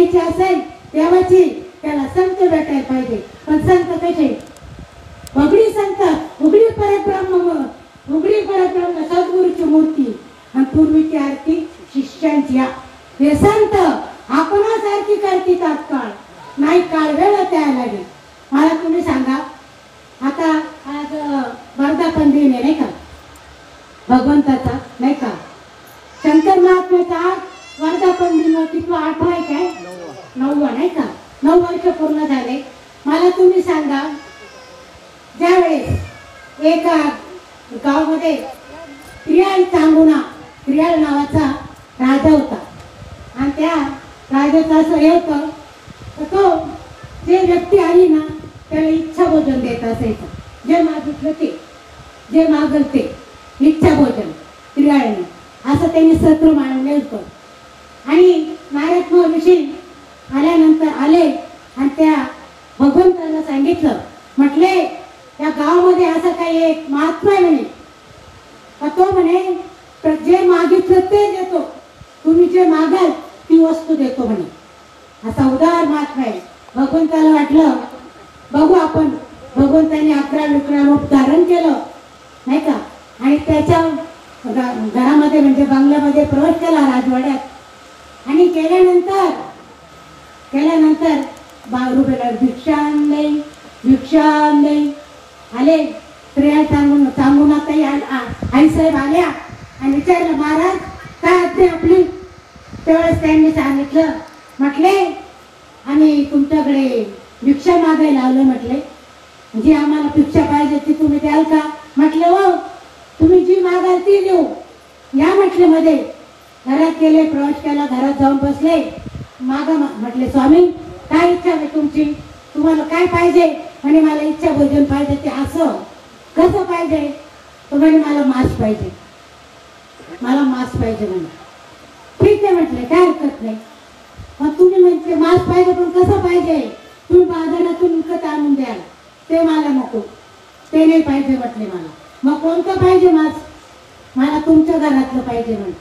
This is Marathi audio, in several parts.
घ्यायची असेल देवाची त्याला संत भेटायला पाहिजे. पण संत कसे? उघडी संत, उघडी परब्रह्म, उघडी परब्रह्म सद्गुरूची मूर्ती आणि पूर्वीची आरती शिष्यांची. हे संत आपणासारखी करती तात्काळ नाही काळ वेळ त्याला लागेल. मला तुम्ही सांगा, आता आज वर्धापन दिन आहे नाही का भगवंताचा, नाही का? शंकर महात्म्याचा वर्धापन दिन किती 8 आहे काय 9 नाही का? 9 वर्ष पूर्ण झाले. मला तुम्ही सांगा, ज्यावेळेस एका गावामध्ये क्रियाळ नावाचा राजा होता आणि त्या राजाचं असं हे होतं तर तो जे व्यक्ती आली ना त्याला इच्छा भोजन देत असायचं. जे मागितलं ते, जे मागल ते इच्छा भोजन क्रियाळने, असं त्यांनी सत्र मांडलं होतं. आणि नारद महर्षी आल्यानंतर आले आणि त्या भगवंताला सांगितलं, म्हटले या गावामध्ये असं काही एक महात्मा आहे म्हणे, तो म्हणे जे मागितलं ते देतो, तुम्ही जे मागाल ती वस्तू देतो म्हणे. असा उदार महात्मा आहे. भगवंताला वाटलं बघू आपण, भगवंताने 11 रूप धारण केलं नाही का? आणि त्याच्या घरामध्ये म्हणजे बंगल्यामध्ये प्रवेश केला राजवाड्यात. आणि केल्यानंतर 12 रुपयाला भिक्षा आले. स्त्रिया सांगून आता आई साहेब आल्या आणि विचारलं, महाराज काय असते आपली? त्यावेळेस त्यांनी सांगितलं, म्हटले आम्ही तुमच्याकडे भिक्षा मागायला आलो. म्हटले जी आम्हाला भिक्षा पाहिजे ती तुम्ही द्याल का? म्हटलं हो, तुम्ही जी मागाल ती देऊ या. म्हटले मध्ये घरात गेले, प्रवेश केला, घरात जाऊन बसले. मागा म्हटले स्वामी काय इच्छा आहे तुमची? तुम्हाला काय पाहिजे? म्हणे मला इच्छा भोजन पाहिजे. ते असं कसं पाहिजे? तो म्हणे मला मांस पाहिजे, मला मांस पाहिजे म्हणे. ठीक आहे म्हटले, काय हरकत नाही. मग तुम्ही म्हणते मांस पाहिजे पण कसं पाहिजे? तुम्ही बाजारातून विकत आणून द्याल, ते मला नको, ते नाही पाहिजे म्हटले मला. मग कोणतं पाहिजे मांस? मला तुमच्या घरातलं पाहिजे म्हणे.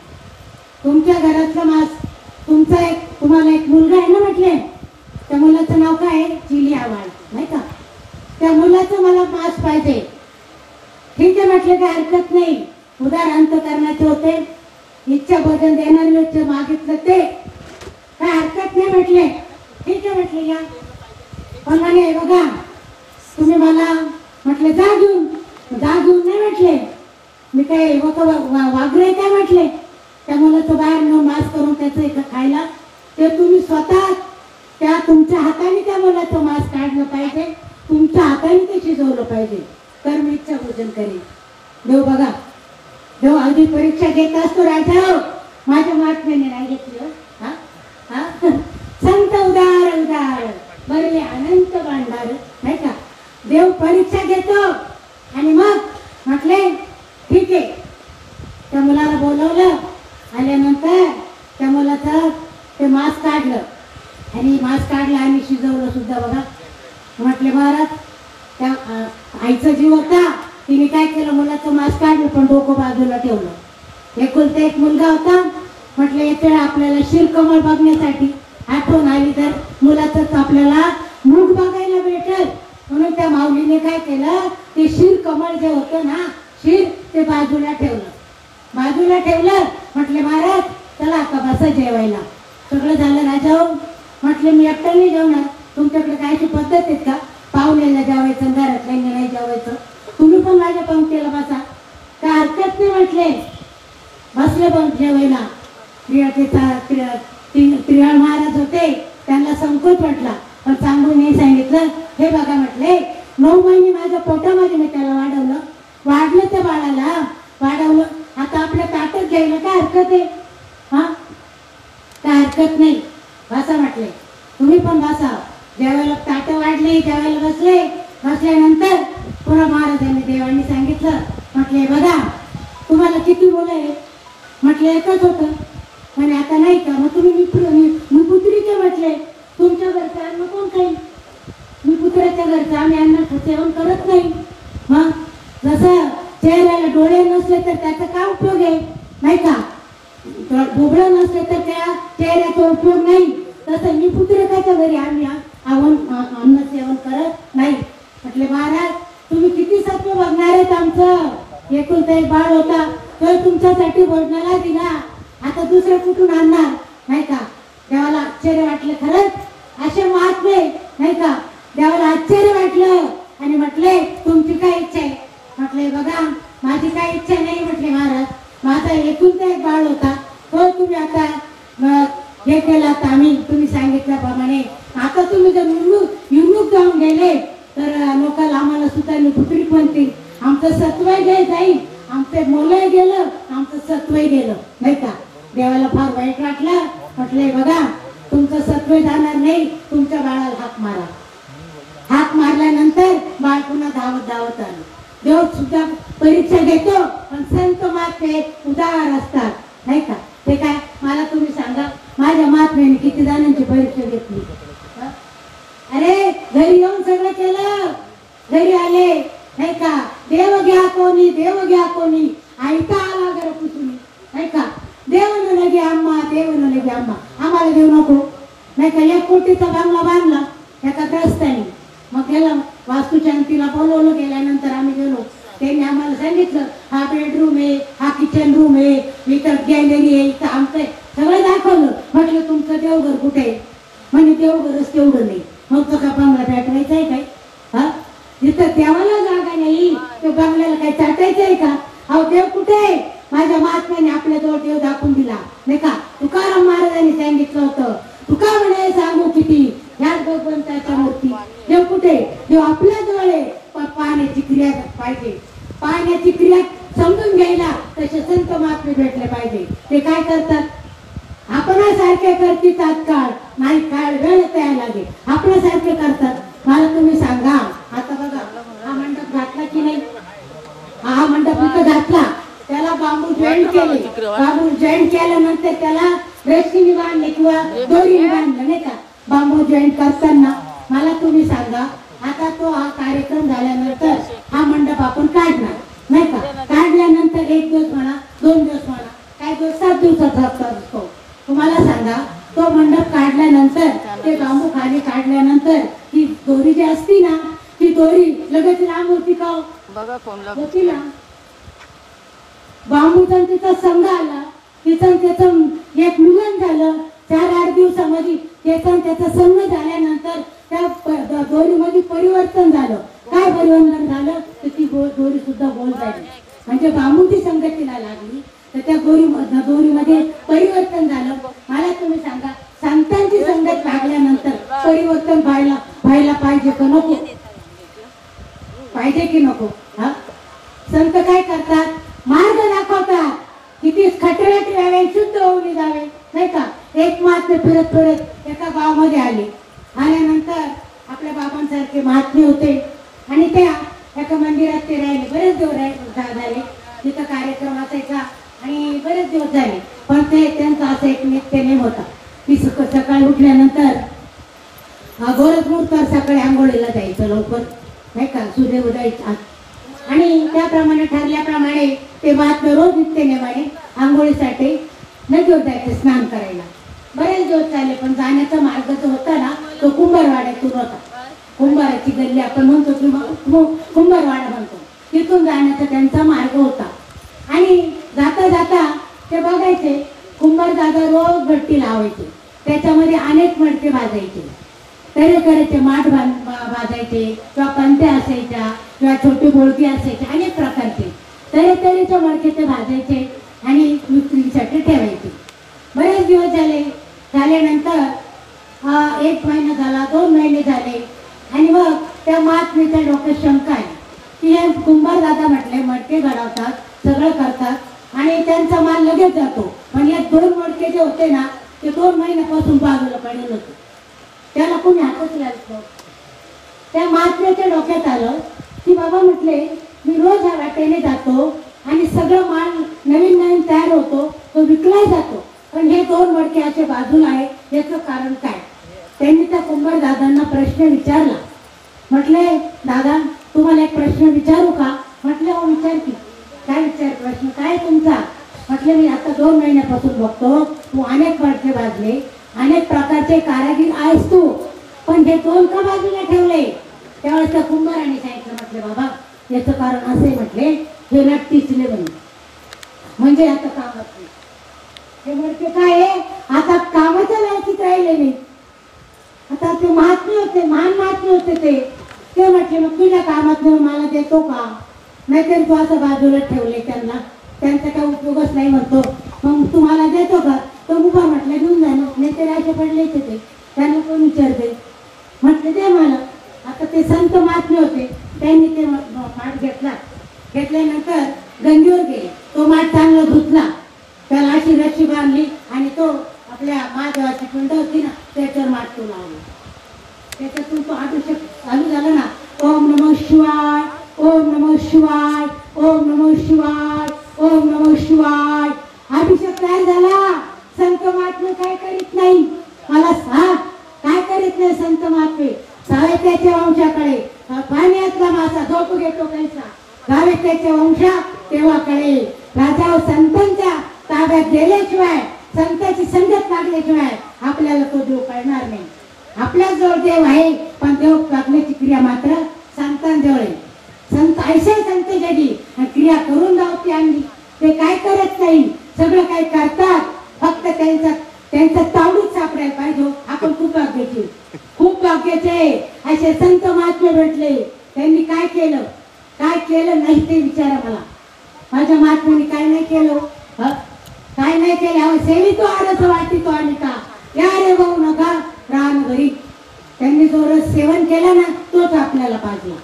तुमच्या घरातलं मांस. तुम्हाला एक मुलगा आहे ना म्हटले, त्या मुलाचं नाव काय आहे? चिली आवाज नाही का? त्या मुलाचं मला मांस पाहिजे. ठीक आहे म्हटले, काय हरकत नाही. उदार अंतकरणाचे होते, इच्छा भोजन देणारे होते, मागितलं ते काय हरकत नाही म्हटले. ठीक आहे म्हटले या. पण म्हणे बघा तुम्ही मला म्हटले जा घेऊन नाही म्हटले. मी काय वागरे काय म्हटले? त्या मुलाचं बाहेर नेऊन मांस करून त्याचं एका खायला, ते तुम्ही स्वतः त्या तुमच्या हाताने त्या मुलाचं मांस काढलं पाहिजे, तुमच्या हाताने ते शिजवलं पाहिजे, तर मी इच्छा भोजन करेन. देव बघा, देव अगदी परीक्षा घेत असतो राजा. माझ्या महात्म्याने नाही घेतली. संत उदार बरले अनंत भांडार नाही का? देव परीक्षा घेतो. आणि मग म्हटले ठीक आहे. त्या मुलाला बोलवलं. आल्यानंतर त्या मुलाचं ते मांस काढलं आणि मांस काढलं आणि शिजवलं सुद्धा बघा. म्हटले महाराज त्या आईचा जीव होता, तिने काय केलं, मुलाचं मांस काढलं पण डोकं बाजूला ठेवलं. एकुलता एक मुलगा होता. म्हटलं येते आपल्याला शिरकमळ बघण्यासाठी आठवण आली तर मुलाचंच आपल्याला मुख बघायला भेटेल, म्हणून त्या माऊलीने काय केलं, ते शिरकमळ जे होतं ना शिर, ते बाजूला ठेवलं. म्हटले महाराज चला आता बसा जेवायला. सगळं झालं राजा. म्हटले मी एकटा नाही जेवणार, तुमच्याकडे काय अशी पद्धत आहे का पाहुण्याला जेवायचं घरातल्यांना नाही जेवायचं? तुम्ही पण माझ्या पंक्तीला बसा, काय हरकत नाही म्हटले. बसले पण जेवायला. त्रियाळ महाराज होते, त्यांना संकोच वाटला पण सांगून नाही सांगितलं. हे बघा म्हटले 9 महिने माझ्या पोटामध्ये मी त्याला वाढलं त्या बाळाला वाढवलं. आता आपल्या ताटच घ्यायला काय हरकत आहे? काय हरकत नाही, बसा म्हटले. तुम्ही पण बसा. ज्यावेळेला ताट वाढले, ज्यावेळेला बसल्यानंतर पुन्हा महाराजांनी देवांनी सांगितलं. म्हटले बघा तुम्हाला किती मुलं आहे? म्हटले एकच होतं. म्हणे आता नाही का? मग तुम्ही मी पुत्री के म्हटले. तुमच्या घरचं अन्न कोण खाईल? मी पुत्राच्या घरचं आम्ही अन्न सेवन करत नाही. मग जसं चेहऱ्याला डोळे नसले तर त्याचा काय उपयोग आहे नाही का? डोळे नसले तर त्या चेहऱ्याचा उपयोग नाही. तसं मी पुत्रकाच्या घरी आम्ही अन्न सेवन करत नाही. म्हटले महाराज तुम्ही किती सत्व बघणार आहेत, आमचं एकुलता एक बाळ होता तो तुमच्यासाठी भोजनाला दिला, आता दुसरं कुठून आणणार नाही का. देवाला आश्चर्य वाटलं, खरंच असे महात्मे नाही का. देवाला आश्चर्य वाटलं आणि म्हटले तुमची काय इच्छा आहे. म्हटले बघा माझी काय इच्छा नाही. म्हटले महाराज माझा एकुलता एक बाळ होता तो तुम्ही आता हे केला, तर आम्ही तुम्ही सांगितल्याप्रमाणे आता तुम्ही जर युनुक जाऊन गेले तर लोकांना आम्हाला सुद्धा पुत्रिक म्हणतील, आमचं सत्वय जाईल, आमचं मोलय गेलं, आमचं सत्वय गेलं नाही का. देवाला फार वाईट वाटलं. म्हटलंय बघा तुमचं सत्वय जाणार नाही, तुमच्या बाळाला हाक मारा. हाक मारल्यानंतर बाळ पुन्हा धावत धावत आलं. देव सुद्धा परीक्षा घेतो, पण संत महात्मे उदार असतात नाही का. ते काय मला तुम्ही सांगा, माझ्या महात्म्याने किती जणांची परीक्षा घेतली. अरे घरी येऊन सगळं केलं, घरी आले नाही का. देव घ्या कोणी, देव घ्या कोणी, ऐका आला घर पुसून नाही का. देव न लगे आम्हा, देव न लगे आम्हा, आम्हाला देऊ नको नाही का. 1 कोटीचा बंगला बांधला एका ग्रस्ताने. मग गेलं वास्तुशांतीला बोलवलं. गेल्यानंतर आम्ही गेलो, त्यांनी आम्हाला सांगितलं हा बेडरूम आहे, हा किचन रूम आहे, इथं गॅलरी आहे, इथं आमचं सगळं दाखवलं. म्हटलं तुमचं देवघर कुठे आहे. म्हणजे देवघरच तेवढं नाही. मग तो का बंगला पेटवायचा आहे काय. हा जिथं देवाला जागा नाही तो बंगल्याला काय चाटायचं आहे का. अहो देव कुठे आहे. माझ्या महात्म्याने आपल्या जवळ देव दाखवून दिला नाही का. तुकाराम महाराजांनी सांगितलं होतं, तुका म्हणे सांगू किती ह्याच भगवंताच्या मूर्ती. देव कुठे, देव आपल्या जवळ आहे. पण पाहण्याची क्रिया पाहिजे, पाहण्याची क्रिया समजून घ्यायला तसे संत महात्मे भेटले पाहिजे. ते काय करतात, आपणासारखे करते तात्काळ नाही, काळ वेळ तयार लागेल आपल्यासारखे करतात. मला तुम्ही सांगा आता बघा हा मंडप घातला की नाही. हा मंडप इथं घातला, त्याला बांबू जॉईंट केले. बांबू जॉईंट केल्यानंतर त्याला रस्सीने बांधले किंवा दोरीने बांधलं नाही का. बांबू जॉईंट करताना मला तुम्ही सांगा आता तो हा कार्यक्रम झाल्यानंतर हा मंडप आपण काढणार नाही का. काढल्यानंतर 1 दिवस म्हणा, 2 दिवस म्हणा, काही दिवस 7 दिवसाचा असतो. तुम्हाला सांगा तो मंडप काढल्यानंतर ते बांबू खाली काढल्यानंतर ती दोरी जी असती ना, ती दोरी लगेच लांब होती का होती ना. बांबूचा तिचा संघ आला, तिचं त्याचं एक मिलन झालं. 4-8 दिवसामध्ये त्याचा संघ झाल्यानंतर त्या दोरीमध्ये परिवर्तन झालं. काय परिवर्तन झालं तर ती दोरी सुद्धा गोल झाली. म्हणजे बांबूची संगतीला लागली तर त्या दोरीमध्ये परिवर्तन झालं. मला तुम्ही सांगा संतांची संगत लागल्यानंतर परिवर्तन व्हायला पाहिजे का नको, पाहिजे की नको. हा संत काय करतात, मार्ग दाखवतात. किती खटऱ्यात यावे, शुद्ध होऊन जावे नाही का. एक महात्मे फिरत एका गावामध्ये आल्यानंतर आपल्या बाबांसारखे महात्मे होते आणि त्या एका मंदिरात ते राहिले. बरेच दिवस झाले तिथं कार्यक्रम असायचा आणि बरेच दिवस झाले. पण ते त्यांचा असं एक नित्य नेम होता की सकाळी उठल्यानंतर गोरखमुहूर्तावर सकाळी आंघोळीला जायचं लवकर नाही का, सूर्य उदयाच्या आणि त्याप्रमाणे ठरल्याप्रमाणे ते महात्मे रोज नित्य नेमाने आंघोळीसाठी नदीवर जायचे स्नान करायला. बरेच दिवस झाले पण जाण्याचा मार्ग जो होता ना तो कुंभारवाड्यातून होता. कुंभाराची गल्ली आपण म्हणतो किंवा कुंभारवाडा म्हणतो, तिथून जाण्याचा त्यांचा मार्ग होता. आणि जाता जाता ते बघायचे कुंभार दादा रोज भट्टी लावायचे, त्याच्यामध्ये अनेक मडके भाजायचे, तऱ्हेतऱ्हेचे माठ भाजायचे किंवा पंत्या असायच्या किंवा छोटी बोळकी असायची, अनेक प्रकारचे तऱ्हेतऱ्हेचे मडके ते भाजायचे आणि विक्रीसाठी ठेवायचे. बरेच दिवस झाल्यानंतर 1 महिना झाला, 2 महिने झाले आणि मग त्या महात्मेच्या डोक्यात शंका आहे की हे कुंभार दादा म्हटले मडके घडवतात, सगळं करतात आणि त्यांचा माल लगेच जातो, पण या 2 मडके जे होते ना ते 2 महिन्यापासून बाजूला पडले होते, त्याला कोणी हातच लावलं. त्या महात्मेच्या डोक्यात आलं की बाबा म्हटले मी रोज ह्या वाटेने जातो आणि सगळं माल नवीन तयार होतो, तो विकला जातो, पण हे 2 मडके असे बाजूला आहे, याचं कारण काय. त्यांनी त्या कुंभार दादांना प्रश्न विचारला. म्हटले दादा तुम्हाला एक प्रश्न विचारू का. म्हटले हो विचार की. काय विचार, प्रश्न काय तुमचा. म्हटले मी आता 2 महिन्यापासून बघतो तू अनेक मडके भाजले, अनेक प्रकारचे कारागीर आहेस तू, पण हे दोन का बाजूला ठेवले? त्यावेळेस त्या कुंभाराने सांगितलं, म्हटले बाबा याचं कारण असे, म्हटले हे नट टिचले म्हणजे आता कामात नाही. हे म्हणते काय आहे, आता कामाच्या लायकीत राहिले नाही. आता ते महात्मे होते, महान महात्मे होते ते म्हटले मग तुझ्या कामात नेऊन मला देतो का? नाहीतर तू असं बाजूला ठेवले त्यांना, त्यांचा काय उपयोगच नाही म्हणतो, मग तुम्हाला देतो का? तो उभा म्हटलं घेऊन जा ना, नेते असे पडले ते, त्यांना कोण विचारते? म्हटले दे मला. आता ते संत महात्मे होते, त्यांनी ते माठ घेतला. घेतल्यानंतर गंगेवर गेले. तो माठ चांगला धुतला, त्याला अशी रशी बांधली आणि तो आपल्या महादेवाची पिंड होती ना त्याच्यावर माठ तो लावला. त्याच्यातून तो अभिषेक चालू झाला ना, ओम नमः शिवाय, ओम नमः शिवाय, ओम नमः शिवाय, ओम नमः शिवाय. अभिषेक तयार झाला. संत महात्मे काय करीत नाही? मला सांग, काय करीत नाही संत महात्मे? सावे त्याच्या वंशाकडे पाण्यातला मासा झोप घेतो कैसा, गावे त्याच्या वंशा तेव्हा कळे. राजा संतांच्या ताब्यात गेल्याशिवाय, संतांची संगत लागल्याशिवाय आपल्याला तो देव कळणार नाही. आपल्या जवळ देव आहे, पण देव टाकण्याची क्रिया मात्र संतांजवळ आहे. संत ऐसे संत जगी क्रिया करून दावती आणली. ते काय करत नाही, सगळं काय करतात, फक्त त्यांचा तावडीच सापडायला पाहिजे. आपण खूप भाग्याचे, खूप भाग्याचे असे संत महात्मे भेटले. त्यांनी काय केलं, काय केलं नाही ते विचारा मला. माझ्या महात्म्याने काय नाही केलं, काय नाही केलं. सेवी तो आरस वाटी तो आणि का या रे भाऊ नका रान घरी. त्यांनी जो रस सेवन केला ना तोच आपल्याला पाजला.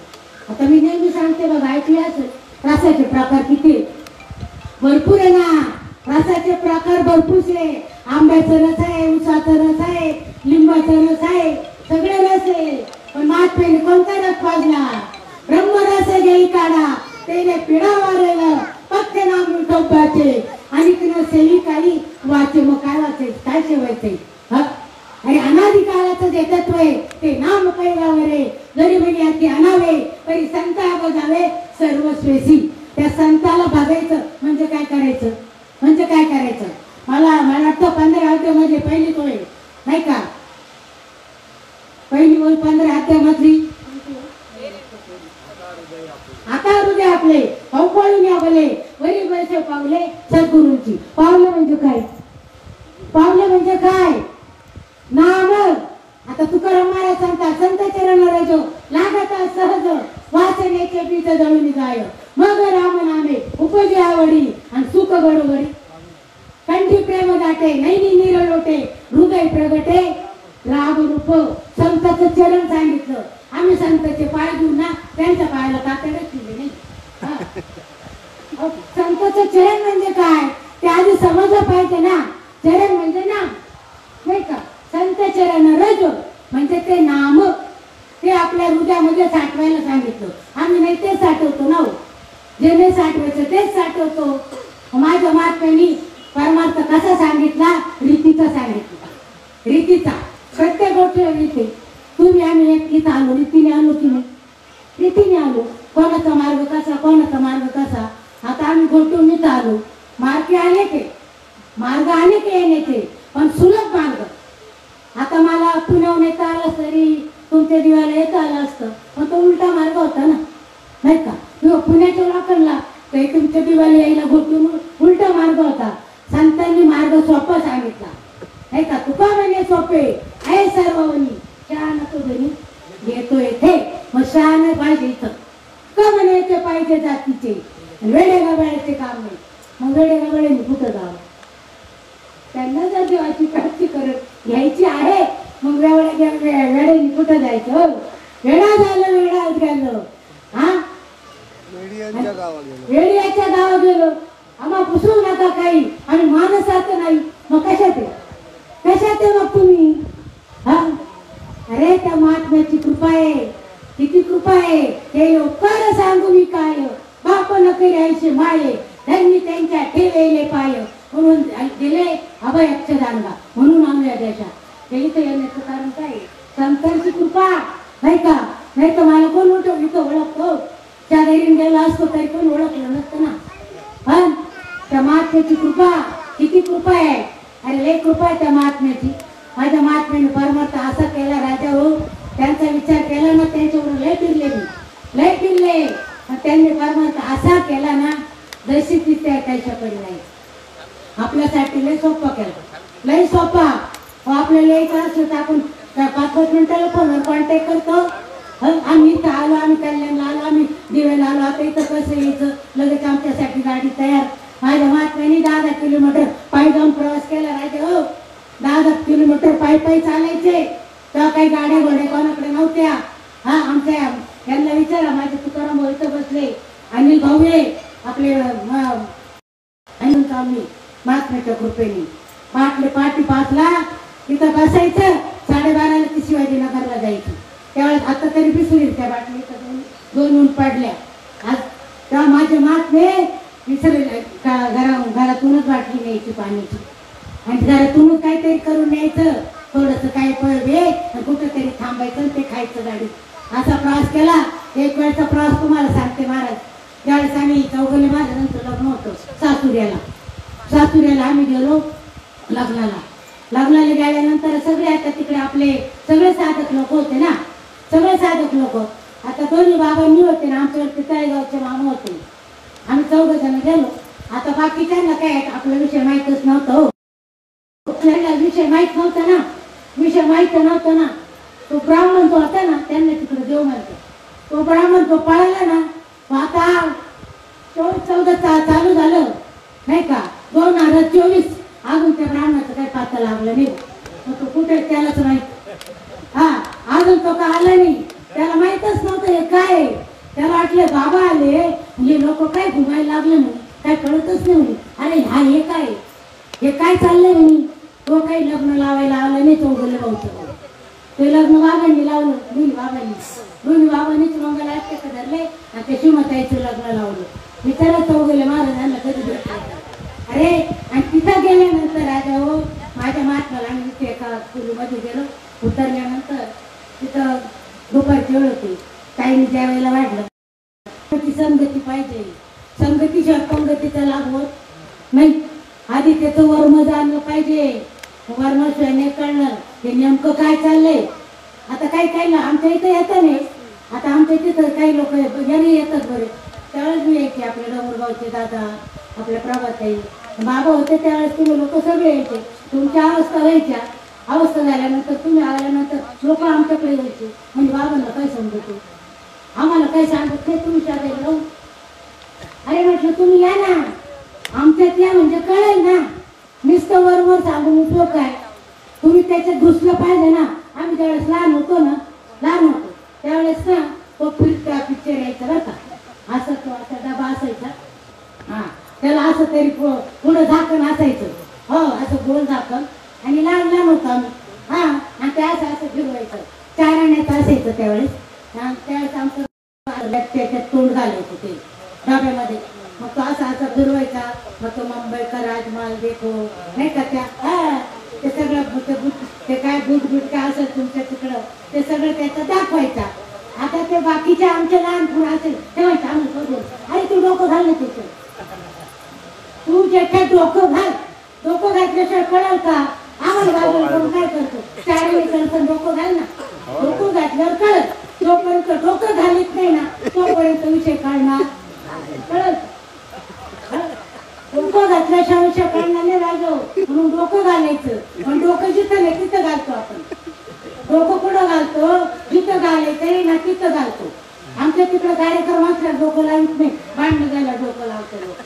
आता मी नेहमी सांगते बघा, ऐकले असेल रसाचे प्रकार किती भरपूर आहे ना. रसाचे प्रकार भरपूर आहे. आंब्याचा रस आहे, उसाचा रस आहे, लिंबाचा रस आहे, सगळे रस आहे. पण महात्म्याने कोणता रस पाजला? ब्रह्मरस घेई काढा तेने पिढा वारेल पक्के नाम उठवपाचे आणि तिनं सेवी काही वाचे. मग काय वाचायचं, काय सेवायचे? अरे अनादि काळाचं जे तत्व आहे ते नाम पैरावरे गरीबनी अति अनावे तरी संता बजावे सर्वस्वेसी. त्या संताला बघायचं म्हणजे काय करायचं, म्हणजे काय करायचं? मला वाटतं 15 अध्यायामध्ये पहिली तो आहे नाही का, पहिली बोल 15 अध्यायामधली आता हृदय आपले पावपाळून या भले वरी बसे पावले सद्गुरूंची. पावले म्हणजे काय? पावले म्हणजे काय? नाम. आता तुकाराम महाराज सांगतात, संत चरण रजो लागत सहज वाचनेचे बीज जळून जाय मग राम नामे उपजे आवडी आणि सुख बरोबरी. कंठी प्रेम गाठे नैनी नीर लोटे हृदय प्रगटे राग रूप. संताचं चरण सांगितलं. आम्ही संतांचे पाय घेऊन ना त्यांच्या पायाला कातडच दिले नाही. संतांचं चरण म्हणजे काय ते आधी समजलं पाहिजे ना. चरण म्हणजे नाम नाही का. संत चरण रज म्हणजे ते नाम, ते आपल्या हृदयामध्ये साठवायला सांगितलं. आम्ही नाही ते साठवतो ना, जे नाही साठवायचं तेच साठवतो. माझ्या महात्म्यांनी परमार्थ कसा सांगितला? रीतीचा सांगितला. रीतीचा प्रत्येक गोष्टीला रीती. तुम्ही आम्ही इथं आलो रीतीने आलो की नाही? रीतीने आलो. कोणाचा मार्ग कसा, कोणाचा मार्ग कसा. आता आम्ही गोठून इथं आलो. मार्ग आले के, मार्ग आले के येण्याचे, पण सुलभ मार्ग. आता मला पुण्याहून येता आलं तरी तुमच्या दिवाला येता आलं असतं, पण तो उलटा मार्ग होता ना नाही का. किंवा पुण्याच्या लोकांना काही तुमच्या दिवाला यायला गोठून उलटा मार्ग होता. संतांनी मार्ग सोपा सांगितला नाही का. तुका म्हणे सोपे आहे सर्वनी शहाण तो घरी येतो येथे. मग शहाण पाहिजे इथं का म्हणायचे पाहिजे जातीचे, वेडे गबाळ्याचे काम नाही. मग वेडे गबाळ्यांनी कुठं जावं? त्यांना जर देवाची प्राप्ती करत घ्यायची आहे मग वेड्याने कुठं जायचं? वेडा झालं, वेडा गेलो. हा वेड्याच्या गावात गेलो. आम्हा पुसू नका काही आणि माणसाचं नाही. मग कशात आहे, कशात आहे मग तुम्ही? हा अरे त्या महात्म्याची कृपा आहे, किती कृपा आहे. हे उपकार सांगू मी काय. बाप न करी ऐसे माये त्यांनी त्यांच्या ठेवले पाय म्हणून दिले अभय अक्षदांगा. म्हणून आम्ही देशात ते इथं येण्याचं कारण काय? संतांची कृपा नाही का. नाही तर मला कोण इथं ओळखतो? त्या घरी गेला असतो तरी कोण ओळखलं नसतं ना. पण त्या महात्म्याची कृपा, किती कृपा आहे. अरे लय कृपा आहे त्या महात्म्याची. माझ्या महात्म्याने परमार्थ असा केला राजा हो, त्यांचा विचार केला ना, त्यांच्यावर लय फिरले मी, लय फिरले. त्यांनी परमार्थ असा केला ना, जशी ती त्या त्याच्याकडे नाही. आपल्यासाठी लय सोपा केला, लय सोपा. आपल्याला यायचं असलं तर आपण 5-5 मिनिटाला फोनवर कॉन्टॅक्ट करतो. आम्ही इथं आलो, आम्ही कल्याणला आलो, आम्ही दिवेला आलो, आता इथं कसं यायचं, लगेच आमच्यासाठी गाडी तयार. माझ्या महात्म्याने 10 किलोमीटर पायी जाऊन प्रवास केला राजा हो. 10 किलोमीटर पायी चालायचे. तेव्हा काही गाड्या घोड्या कोणाकडे नव्हत्या. हा, आमच्या यांना विचारा, माझे तुकाराम भाऊ इथं बसले, अनिल भाऊ आपले अनिल कामणी, महात्म्याच्या कृपेने पहाटे 5ला तिथं बसायचं, 12:30ला ती शिवाजीनगरला जायची. त्यावेळेस आता तरी विसरली त्या बाटली, 2 ऊन पडल्या आज. तेव्हा माझे महात्मे विसरले, घरातूनच बाटली न्यायची पाण्याची, आणि घरातूनच काहीतरी करून न्यायचं, थोडंसं काही पळवे, कुठंतरी थांबायचं ते खायचं गाडीत. असा प्रवास केला. एक वेळचा प्रवास तुम्हाला सांगते महाराज. त्यावेळेस आम्ही चौगुले महाराजांचं लग्न होतं सासुऱ्याला आम्ही गेलो लग्नाला गेल्यानंतर सगळे आता तिकडे आपले सगळे साधक लोक होते ना, सगळे साधक लोक. आता दोन्ही बाबांनी होते ना, आमच्यावरती तळेगावचे मामा होते. आम्ही 4 जण गेलो. आता बाकीच्यांना काय आपला विषय माहीतच नव्हता हो, विषय माहीत नव्हता ना. तो ब्राह्मण तो होता ना, त्यांना तिकडे देव मारतो. तो ब्राह्मण तो पळाला ना, आता 14 चालू झालं नाही का, 2024 अजून त्या ब्राह्मणाचं काही पत्ता लागला नाही. मग तो कुठे त्यालाच माहित. हा, अजून तो का आला नाही, त्याला माहितच नव्हतं हे काय. त्याला वाटलं बाबा आले, म्हणजे लोक काय घुमायला लागले म्हणून, काय कळतच नाही म्हणे. अरे हे काय चाललंय म्हणे. तो काही लग्न लावायला आलं नाही. चौगुले भाऊचं ते लग्न बाबांनी लावलं, दोन्ही बाबांनीच मंगलाष्टक धरले आणि ते शिवमताईचं लग्न लावलं. मी त्याला चौगुले महाराजांना कधी भेटले. अरे, आणि तिथं गेल्यानंतर राजा हो, माझ्या महात्म्याला आम्ही तिथे एका स्कूलमध्ये गेलो. उतरल्यानंतर तिथं दुपारची वेळ होती. ताईंनी ज्या वेळेला वाढलं ती संगती पाहिजे, संगतीशिवाय पंगतीचा लाभ होत नाही. आधी त्याचं वर्म जाणलं पाहिजे, वर्माशिवाय नाही कळणार हे नेमकं काय चाललंय. आता काही ना आमच्या इथं येतं नाही. आता आमच्या तिथं काही लोक घरी येतात बरे, त्यावेळेस मी यायचे. आपले डोंगरगावचे दादा, आपल्या प्रभाताई बाबा होते त्यावेळेस तुम्ही लोक सगळे यायचे. तुमच्या अवस्था व्हायच्या, अवस्था झाल्यानंतर तुम्ही आल्यानंतर लोक आमच्याकडे यायचे. म्हणजे बाबांना काय समजतो, आम्हाला काही सांगत नाही, तुम्ही शाळेला जाऊ. अरे म्हटलं तुम्ही या ना, आमच्यात या म्हणजे कळेल ना. नुसतं वर सांगून उपयोग काय, तुम्ही त्याच्यात घुसलं पाहिजे ना. आम्ही ज्यावेळेस लहान होतो त्यावेळेस ना तो फिरता पिक्चर यायचा बरं का, असं तो असा डबा असायचा. हा, त्याला असं तरी पुढं झाकण असायचं, हो असं गोल झाकण, आणि लहान होतो आम्ही. हा, आणि ते असं फिरवायचं, 4 आण्याचं असायचं त्यावेळेस. त्यावेळेस आमचं त्याच्यात तोंड घालायचं ते डब्यामध्ये. मग तो असं फिरवायचा. मग तो मुंबईकर राजमाल देखो नाही का, ते सगळं ते काय बूट काय असेल तुमच्या तिकडं ते सगळं त्याचं दाखवायचा. आता ते बाकीचे आमच्या लहान पुढं असेल तेव्हा आम्ही अरे तू डोकं घाल ना त्याचं, तू ज्याच्यात डोकं घातल्याशिवाय कळल का आम्हाला. बाबा काय करतो, 4 वेळेस डोकं घाल ना, डोकं घातल्यावर कळत. जोपर्यंत डोकं घालीत नाही ना तोपर्यंत विषय काढणार कळत. डोकं घातल्याशिवाय विषय काढणार नाही राजो, म्हणून डोकं घालायचं. पण डोकं जिथं नाही तिथं घालतो आपण. डोकं कुठं घालतो, जिथं घालायचं ना तिथं घालतो. आमच्या तिकडं कार्यक्रम असल्या डोकं लावत नाही, भांडण झाला डोकं लावतो लोक.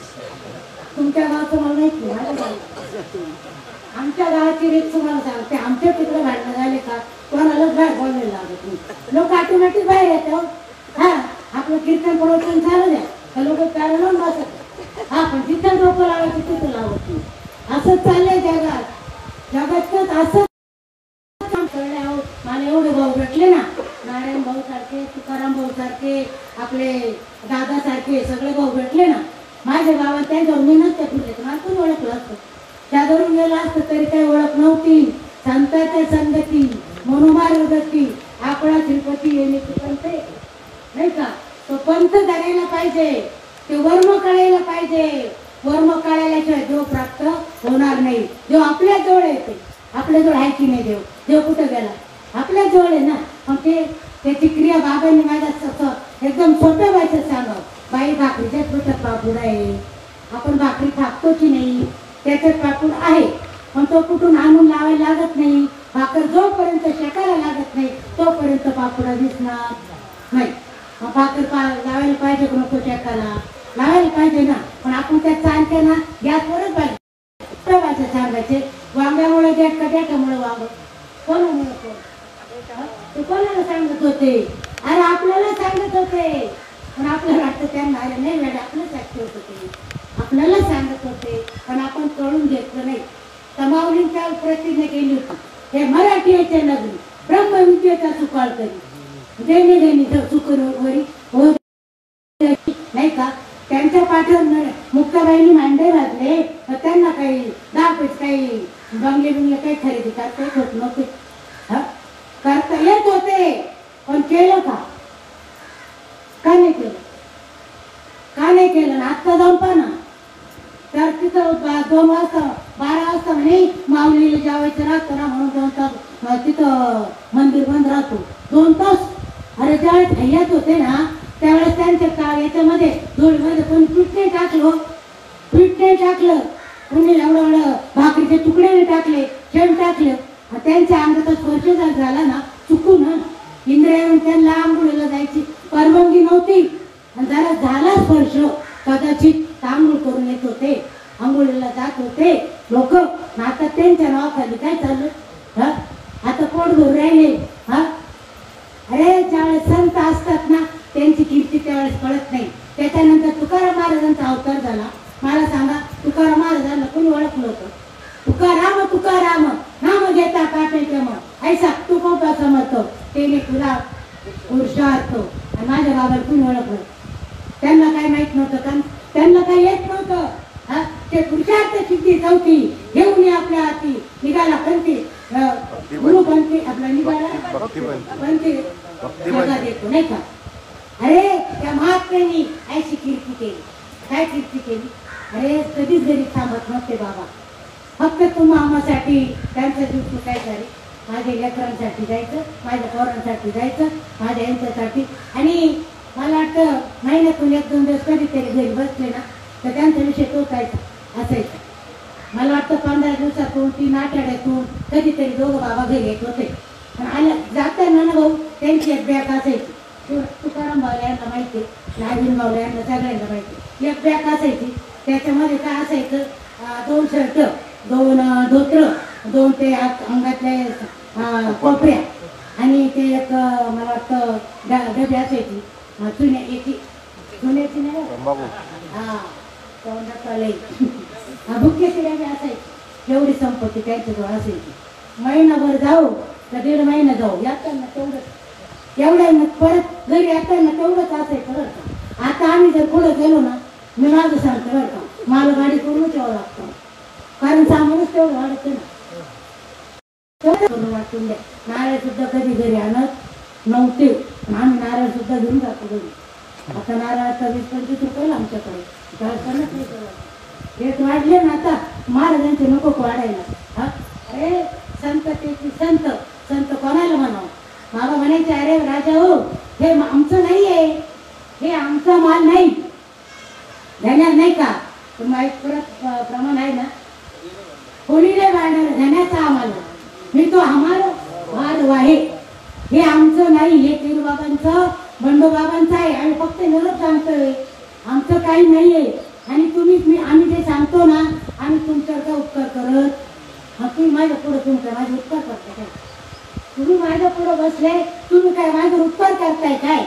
तुमच्या गावाचं मला माहित नाही, माझ्या गावात आमच्या गावाची रीत तुम्हाला सांगते. आमच्या तिकडं भांडणं झाले का कोणालाच बाहेर बोलायला लागत नाही, लोक ऑटोमॅटिक बाहेर येतो. हा, आपलं कीर्तन प्रवचन चालू द्या, लोक त्याला लावून बसत. हा, पण जिथं डोकं लावायचं तिथं लावत नाही. असंच चाललंय जगात असं. मला एवढे भाऊ भेटले ना, नारायण भाऊ सारखे, तुकाराम भाऊ सारखे, आपले दादा सारखे सगळे भाऊ भेटले ना माझ्या गावात. त्यांच्यावर मी नसते फिरले, मला पण ओळखलं असतं. त्यावरून गेलं असतं तरी काही ओळख नव्हती. संतांच्या संगती मनोमार्गती आपला श्रीपती येणे पंथ नाही का, तो पंथ धरायला पाहिजे, ते वर्म कळायला पाहिजे. वर्म कळायल्याशिवाय देव प्राप्त होणार नाही. देव आपल्या जवळ येते. आपल्याजवळ आहे की नाही देव? देव कुठं गेला? आपल्या जवळ आहे ना. मग त्याची क्रिया बाबांनी माझ्या एकदम सोप्या भाषेत सांगावं. बाई भाकरीच्याच पिठात पापूड आहे, आपण भाकरी थापतो की नाही, त्याच्यात पापूड आहे, पण तो कुठून आणून लावायला लागत नाही. भाकर जोपर्यंत शेकायला लागत नाही तोपर्यंत पापुडा दिसणार नाही. भाकर लावायला पाहिजे का नको? शेकायला लावायला पाहिजे ना. पण आपण त्यात चालते ना गॅसवरच पाहिजे. प्रवाचं सांगायचे वांग्यामुळे देठ का देठामुळे वांग? कोणामुळे? ते कोणाला सांगत होते? अरे आपल्याला सांगत होते. पण आपल्याला वाटतं त्यांना अरे नाही मॅडम आपलं साक्षी होत होते, आपल्याला सांगत होते, पण आपण कळून घेतलं नाही. तमावलींच्या प्रतिज्ञा केली होती, हे मराठी याच्या नगरी ब्रह्मविद्येचा सुकाळ करी देणे देणे चुकवरी हो नाही का. त्यांच्या पाठवर मुक्ताबाईंनी मांडे घातले, त्यांना काही दापेच काही बंगले बिंगले काही खरेदी करता येत होत नव्हते. करता येत होते पण केलं का? का नाही केलं? का नाही केलं? आता जाऊन पहा ना. तर तिथं 2 वाजता 12 वाजता म्हणे माऊलीला जेवायचं राहतं ना, म्हणून 2 तास तिथं मंदिर बंद राहतो. 2 तास. अरे ज्यावेळेस हय्यात होते ना त्यावेळेस त्यांच्या याच्यामध्ये धुळीमध्ये कोणी पीठ नाही टाकलं, पीठ नाही टाकलं, कोणी एवढं भाकरीचे तुकडे नाही टाकले, शेण टाकलं. त्यांच्या अंगाचा स्पर्श झाला ना चुकून इंद्रियावरून त्यांना आंघोळीला जायची परवानगी नव्हती. जरा झाला स्पर्श कदाचित आंघोळ करून येत होते, आंघोळीला जात होते लोक. आता त्यांच्या नावाखाली काय चाललं? आता पोट भरून राहिले. अरे ज्यावेळेस संत असतात ना त्यांची कीर्ती त्यावेळेस कळत नाही. त्याच्यानंतर तुकाराम महाराजांचा अवतार झाला. मला सांगा तुकाराम महाराजांना कोणी ओळखलं होतं? तुकाराम तुकाराम नाम घेता काटेचे मग ऐसा तू कोणता समजतो त्याने तुला पुरुषार्थ. आणि माझ्या बाबाला कोणी ओळखलं? त्यांना काय माहित नव्हतं का? त्यांना काही येत नव्हतं. ते पुरुषार्थ सिद्धी चौथी घेऊन आपल्या हाती निघाला. पंथी गुरु पंथी आपला निघाला पंथी देतो नाही का. अरे त्या महात्म्यांनी ऐशी कीर्ती केली. काय कीर्ती केली? अरे कधीच घरी थांबत नव्हते बाबा. फक्त तुम्हासाठी त्यांचा जीव चुकायचा रे. माझ्या लेकरांसाठी जायचं, माझ्या पोरांसाठी जायचं, माझ्या यांच्यासाठी. आणि मला वाटतं महिन्यातून 1-2 दिवस कधीतरी घरी बसले ना तर त्यांचा विषय तोचायचा असायचा. मला वाटतं 15 दिवसातून 3 आठवड्यातून कधीतरी दोघं बाबा घरी येत होते. पण आल्या जाताना ना भाऊ त्यांची एक बॅग असायची. तुकाराम भावला यांना माहिती, नागिन भावला यांना सगळ्यांना माहिती. एक बॅग असायची, त्याच्यामध्ये काय असायचं? 2 शर्ट, 2 धोत्र, 2 ते अंगातल्या कोपऱ्या आणि ते एक मला वाटतं डबे असायची चुन्याची. चुन्याची नाही भुक्याची डबे असायची. एवढी संपत्ती त्यांच्याजवळ असायची. महिनाभर जाऊ का 1.5 महिना जाऊ येताना तेवढंच, एवढं परत घरी येताना तेवढंच असायचं बरं का. आता आम्ही जर पुढे गेलो ना मी माझं सांगतो बरं का, मला गाडी करूनच यावं लागतं. कारण सामानच तेवढं वाढतं ना. तेवढं वाटून द्या. नारळ सुद्धा कधी घरी आणत नव्हते, आम्ही नारळ सुद्धा घेऊन जातो घरी. आता नारळाचा 20-25 रुपये आमच्याकडे रेट वाढले ना आता. महाराजांचे नको वाढायला. अरे संततेची संत, संत कोणाला म्हणावं? बाबा म्हणायचे अरे राजा हो हे आमचं नाही आहे, हे आमचा माल नाही. धन्यात नाही का तुम्हाला परत प्रमाण आहे ना, कोणी नाही वाढणार धन्याचा आम्हाला. मी तो आम्हाला वाढ आहे, हे आमचं नाही, हे पेरूबाबांचं बंडोबाबांचं आहे. आम्ही फक्त निरोप सांगतोय, आमचं काही नाही आहे. आणि तुम्ही आम्ही जे सांगतो ना आम्ही तुमच्यावर काय उपकार करत? तुम्ही माझ्या पुढं तुमच्या माझे उपकार करताय काय? तुम्ही माझ्या पुढं बसले, तुम्ही काय माझे उपकार करताय काय?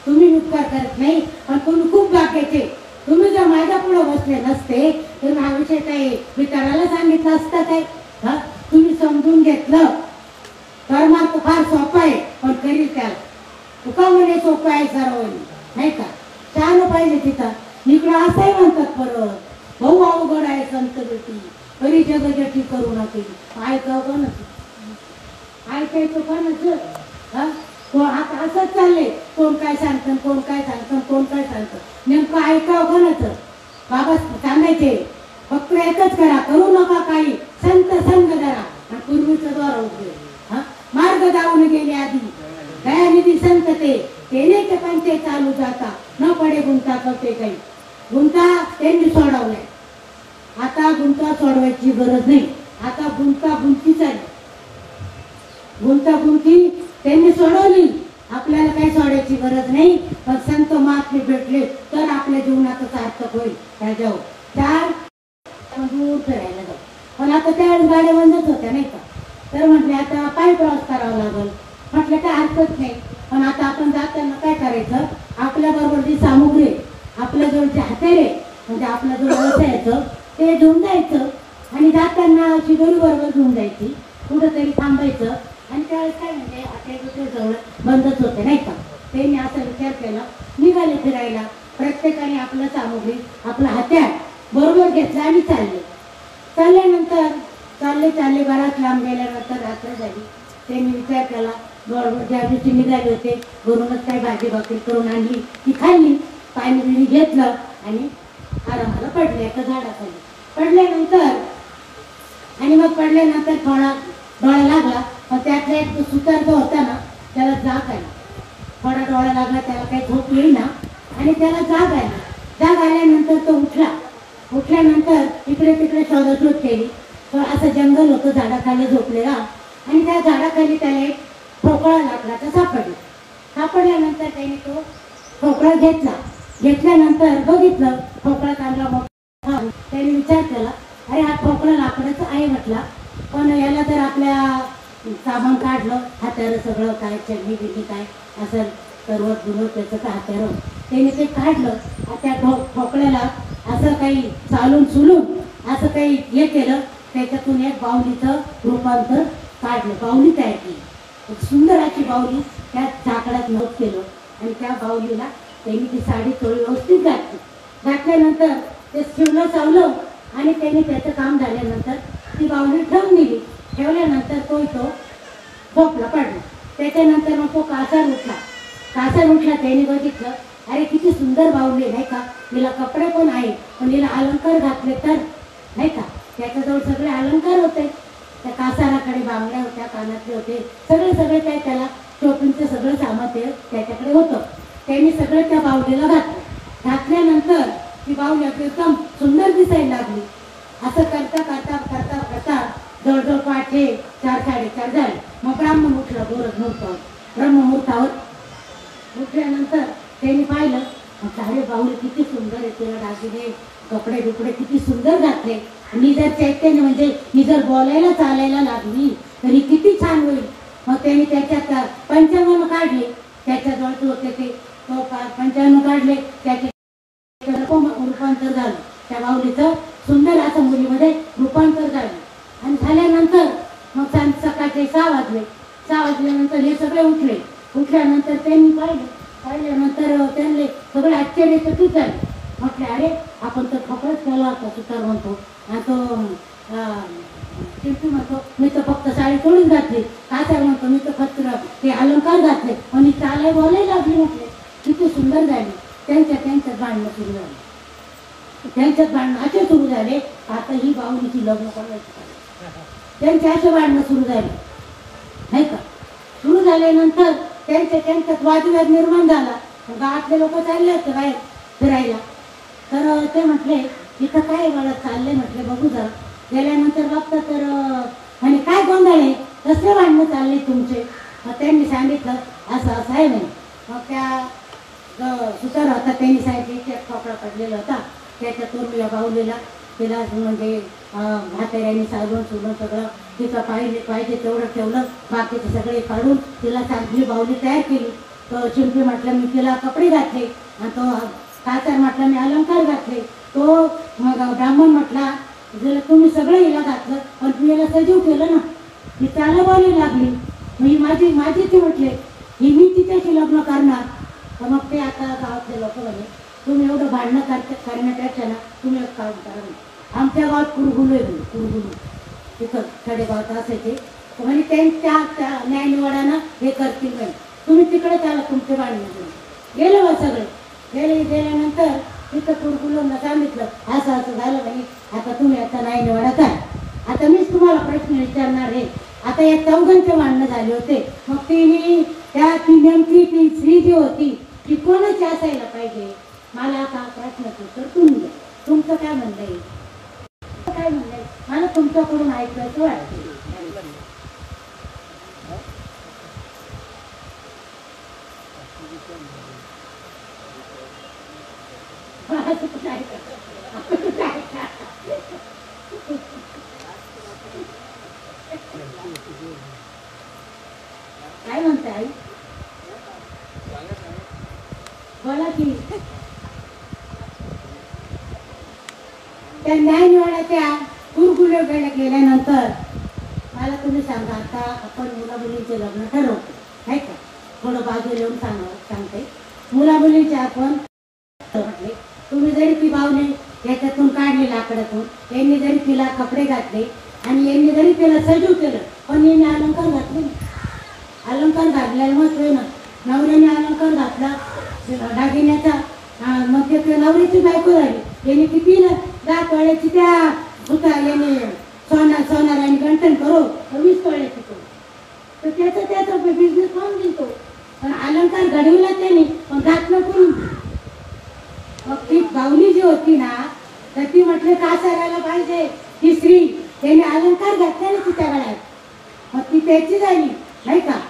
तुम्ही उपकार करत नाही, पण तुम्ही खूप बाकीचे. तुम्ही जर माझ्या पुढं बसले नसते तर हा विषय काय विचारायला सांगितलं असतं काय? तुम्ही समजून घेतलं. परमार्थ फार सोपा आहे पण करील त्याला. तुका म्हणे सोपं आहे सर्व नाही का. छान पाहिजे तिथं. इकडं असंही म्हणतात परत भाऊ अवघड आहे संत बेटी परी जगजटी करू नका. ऐकावं कोणाचं? ऐकायचं कोणाचं? आता असंच चाललंय. कोण काय सांगतं, कोण काय सांगतं, कोण काय सांगतं. नेमकं ऐकावं कोणाचं? बाबा सांगायचे फक्त एकच करा, करू नका काही. संत संग धरा. जाऊ दे मार्ग जाऊन गेले आधी दयानिधी संत तेने ते पंचे चालू जाता न पडे गुंता करते काही गुंता त्यांनी सोडवलाय. आता गुंता सोडवायची गरज नाही. आता गुंतागुंती चालली. गुंतागुंती त्यांनी सोडवली. आपल्याला काही सोडायची गरज नाही. पण संत महात्मे भेटले तर आपल्या जीवनाचा सार्थक होईल. त्याच्यावर चार दूर फिरायला जाऊ. पण आता त्यावेळेस गाड्या बंदच होत्या नाही का. तर म्हटले आता पायी प्रवास करावा लागेल. म्हटलं काय हरकत नाही. पण आता आपण जाताना काय करायचं आपल्या बरोबर जी सामुग्री आपल्या जवळचे हत्यारे म्हणजे आपल्या जवळ व्यवसायाचं ते घेऊन जायचं आणि जाताना शिदोरी बरोबर घेऊन जायची. कुठंतरी थांबायचं आणि त्यावेळेस काय म्हणजे हत्यार जवळ बंदच होते नाही का. त्यांनी असा विचार केला निघाले फिरायला. प्रत्येकाने आपलं सामुग्री आपला हत्यार बरोबर घेतला आणि चालल्यानंतर चालले बराच लांब गेल्यानंतर रात्र झाली. त्यांनी विचार केला बरोबर ज्या दिवशी निघाले होते घरूनच काही भाजी भाकरी करून आणली ती खाल्ली पाणी बिणी घेतलं आणि आरामाला पडले एका झाडाखाली. पडल्यानंतर थोडा डोळा लागला. पण त्यातला एक सुतार जो होता ना त्याला जाग आली. थोडा डोळा लागला त्याला काही झोप येईना आणि त्याला जाग आली. जाग आल्यानंतर तो उठल्यानंतर इकडे तिकडे शोधाशोध केली. तर असं जंगल होतं झाडाखाली झोपलेला आणि त्या झाडाखाली त्याला एक ठोकळा लाकडाचा सापडल्यानंतर त्याने तो ठोकळा घेतल्यानंतर बघितलं ठोकळा चांगला मोठा. त्याने विचार केला अरे हा ठोकळा लाकडाचा आहे म्हटला. पण याला जर आपल्या सामान काढलं हात्यार सगळं काय चढणी बिडणी काय असं सर्वत दुरवत त्याचं काय हात्यार त्याने ते काढलं. त्या ठोकळ्याला असं काही चालून सुलून असं काही हे केलं. त्याच्यातून एक बाहुलीचं रूपांतर काढलं. बाहुली तयार केली. एक सुंदर अशी बाहुली त्या झाकडात नोट केलं आणि त्या बाहुलीला त्यांनी ती साडी थोडी व्यवस्थित घातल्यानंतर ते शिवलं चावलं आणि त्यांनी त्याचं काम झाल्यानंतर ती बाहुली ठेवून दिली. ठेवल्यानंतर तो झोपला पडला. त्याच्यानंतर मग तो कासार उठला. त्याने बघितलं अरे किती सुंदर बाहुली नाही का. तिला कपडे पण आहे पण तिला अलंकार घातले तर नाही का. त्याच्याजवळ सगळे अलंकार होते. त्या कासाराकडे बांगड्या होत्या कानातले होते सगळे काय त्याला शोपींचं सगळं सामान त्याच्याकडे होतं. त्यांनी सगळं त्या बाहुलीला घातल्यानंतर ती बाहुली एकदम सुंदर दिसायला लागली. असं करता जवळजवळ 4:30 झाले. मग ब्राह्मण उठला ब्रह्ममुहूर्तावर उठल्यानंतर त्यांनी पाहिलं अरे बाहुली किती सुंदर आहे. तिला दागिने कपडे बिपडे किती सुंदर घातले. आणि जर चैतन्य म्हणजे ही जर बोलायला चालायला लागली तरी किती छान होईल. मग त्यांनी त्याच्यात 55 काढले. त्याच्याजवळ होते ते 55 काढले. त्याचे रूपांतर झालं. त्या बाहुलीचं सुंदर असं मुलीमध्ये रूपांतर झालं. आणि झाल्यानंतर मग सकाळचे 6 वाजले. 6 वाजल्यानंतर हे सगळे उठल्यानंतर त्यांनी पाहिल्यानंतर त्यांनी सगळे आश्चर्यचकित झाले. म्हटले अरे आपण तर फकरच केला होता सुतार म्हणतो आणि तो शिल्पी म्हणतो मी तर फक्त साडी तोडून घातली. कासार म्हणतो मी तर फक्त ते अलंकार घातले आणि चालाय बोलायला लागली. म्हटले किती सुंदर झाली. त्यांच्यात भांडणं सुरू झाली. असे सुरू झाले. आता ही बाहुलीची लग्न करायची त्यांचे असे भांडणं सुरू झाले नाही का. सुरू झाल्यानंतर त्यांच्यात वादविवाद निर्माण झाला. गावातले लोक चालले होते बाहेर फिरायला. तर ते म्हटले इथं काय मला चालले म्हटले बघू जरा. गेल्यानंतर बघता तर म्हणे काय गोंधळ आहे कसले भांडणं चालले तुमचे. मग त्यांनी सांगितलं असं आहे म्हणे. मग त्या सुतार होता त्यांनी सांगितलं एक ठोकळा पडलेला होता त्याच्यातून या बाहुलीला तिला म्हणजे म्हाताऱ्यांनी साधून सगळं तिचं पाहिजे तेवढं ठेवलं. बाकीचे सगळे काढून तिला चांगली बाहुली तयार केली. तो शिंपी म्हटलं मी तिला कपडे घातले आणि तो कासार म्हटलं मी अलंकार घातले. तो मग ब्राह्मण म्हटला जर तुम्ही सगळं हिला घातलं पण तुम्ही याला सजीव केलं ना. ती त्याला बोलायला लागली. मग माझी ती म्हटले ही मी तिच्याशी लग्न करणार. तर मग ते आता गावातले लोक म्हणे तुम्ही एवढं भांडणं करण्यापेक्षा ना तुम्ही एक काम करा. आमच्या गावात कुरगुलू तिथं खेडेगावात असायचे. म्हणजे त्यांच्या न्यायनिवाड्यानं हे करतील नाही. तुम्ही तिकडे त्याला तुमचे भांडणं घेऊन गेले बा सगळे गेल्यानंतर तिथं कुरगुलूंना सांगितलं असं झालं नाही. आता तुम्ही आता न्यायनिवाडा काय. आता मीच तुम्हाला प्रश्न विचारणार आहे आता या चौघांचे भांडणं झाले होते. मग ती नेमकी ती स्त्री जी होती ती कोणाची असायला पाहिजे? मला आता प्रश्नाचं उत्तर तुम्ही द्या. तुमचं काय म्हणणं आहे? काय म्हणणं आहे? मला तुमच्याकडून ऐकायचं वाटतं. काय म्हणताय? बोला की. त्या न्याय निवाड्याच्या कुरकुलेकडे गेल्यानंतर मला तुम्ही सांगा, आता आपण मुला मुलींचे लग्न ठरवतो नाही का? थोडं बाजूला येऊन सांगते. मुला मुलींचे आपण म्हटले, तुम्ही जरी ती बावली याच्यातून काढली लाकडातून, यांनी जरी तिला कपडे घातले आणि यांनी जरी तिला सजू केलं, पण यांनी अलंकार घातले. अलंकार घातल्याला महत्व आहे ना. नवऱ्याने अलंकार घातला दागिन्याचा, मग ते नवऱ्याची बायको झाली. याने किती 10 तोळ्याची त्या होता, याने सोनार आणि गंठण करो 20 तोळ्याची करू, तर त्याचा बिझनेस कोण दिलतो? पण अलंकार घडविला त्याने, पण घातलं करून. मग ती बावली जी होती ना, तर ती म्हटलं का असायला पाहिजे ती स्त्री, त्याने अलंकार घातले ना तिच्या गळ्यात, मग ती त्याची झाली नाही का?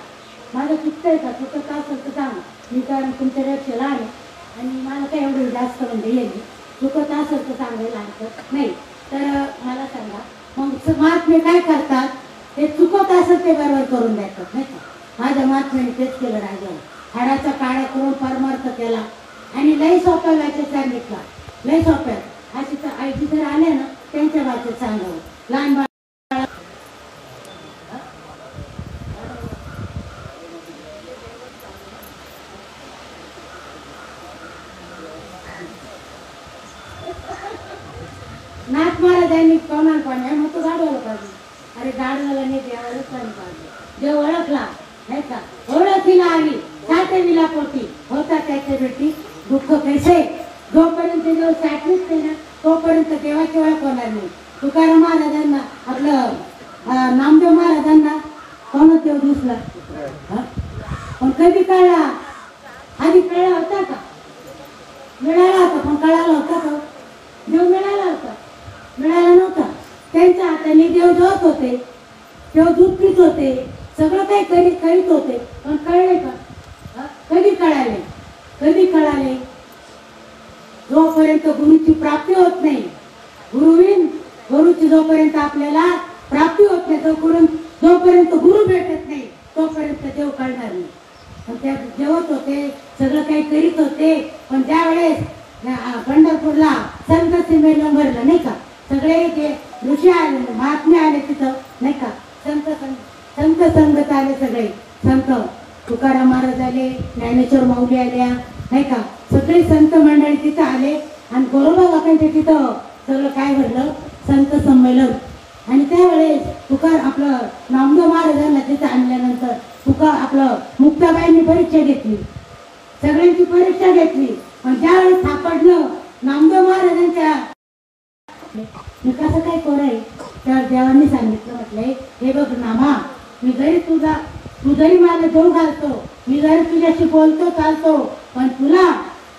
माझं चुकतंय का? चुकत का असेल तर सांग. मी कारण तुमच्या लक्षाला आहे आणि मला काय एवढं जास्त म्हणजे येईल. चुकत असेल तर सांगायला हरकत नाही. तर मला सांगा, मग महात्मे काय करतात? ते चुकत असेल ते बरोबर करून देतात नाही का? माझ्या महात्म्याने तेच केलं. राजा हाडाचा काळा करून परमार्थ केला आणि लय सोप्या वाचत सांगितला. लय सोप्यात अशी तर आईची जर आल्या ना, त्यांच्या वाचत सांगावं. लहान बाळ नाथ महाराजांनी कोणाला पाणी मग तो गाडवाला पाहिजे. अरे गाडवाला नाही देवालाच पाणी पाहिजे. जे ओळखला नाही का, ओळखीला आली साठविला पोटी होता त्याच्या भेटी दुःख कैसे. जोपर्यंत देव साठवीच नाही ना, तोपर्यंत देवाची ओळख होणार नाही. तुकाराम महाराजांना, आपलं नामदेव महाराजांना कोण देव दिसला, पण कधी कळला? आधी कळला होता का? मिळाला होता, पण कळाला होता का? देव मिळाला होता? मिळाला नव्हता. त्यांच्या हाताने देव धुवत होते, देव दूध पित होते, सगळं काही करीत होते, पण कळले का? कधी कळाले? कधी कळाले? जोपर्यंत गुरुची प्राप्ती होत नाही, गुरुची जोपर्यंत आपल्याला प्राप्ती होत नाही, जोपर्यंत गुरु भेटत नाही, तोपर्यंत देव कळणार नाही. पण त्या जेवत होते, सगळं काही करीत होते, पण ज्या वेळेस पंढरपूरला संत संमेलन भरलं नाही का, सगळे ते ऋषी आले, महात्मे आले तिथं नाही का, संत संगत आले, सगळे संत तुकाराम महाराज आले, ज्ञानेश्वर माऊली आल्या नाही का, सगळे संत मंडळी तिथं आले आणि गोरोबा काकांच्या तिथं सगळं काय भरलं? संत संमेलन. आणि त्यावेळेस आपलं नामदेव महाराजांना तिथं आणल्यानंतर आपलं मुक्ताबाईंनी परीक्षा घेतली, सगळ्यांची परीक्षा घेतली. पण ज्यावेळेस सापडलं नामदेव महाराजांच्या, मी कसं काय कोराय, तर देवांनी सांगितलं, म्हटलंय हे बघ नामा, मी तू जरी मला देव घालतो, मी जरी तुझ्याशी बोलतो चालतो, पण तुला